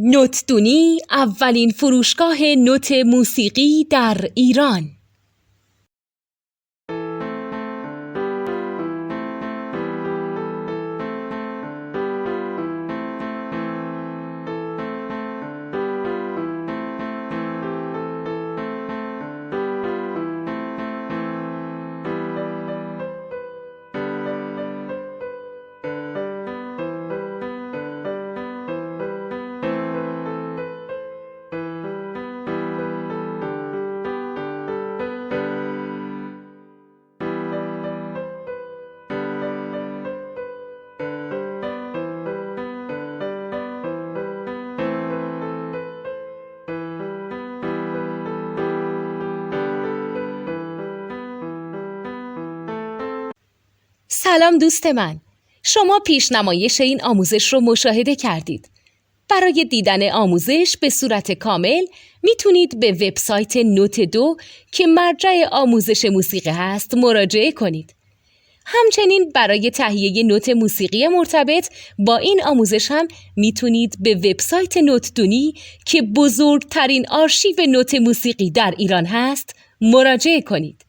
نوتدونی اولین فروشگاه نوت موسیقی در ایران. سلام دوست من، شما پیشنمایش این آموزش رو مشاهده کردید. برای دیدن آموزش به صورت کامل میتونید به وبسایت نوت2 که مرجع آموزش موسیقی هست مراجعه کنید. همچنین برای تهیه نوت موسیقی مرتبط با این آموزش هم میتونید به وبسایت نوتدونی که بزرگترین آرشیو نوت موسیقی در ایران هست مراجعه کنید.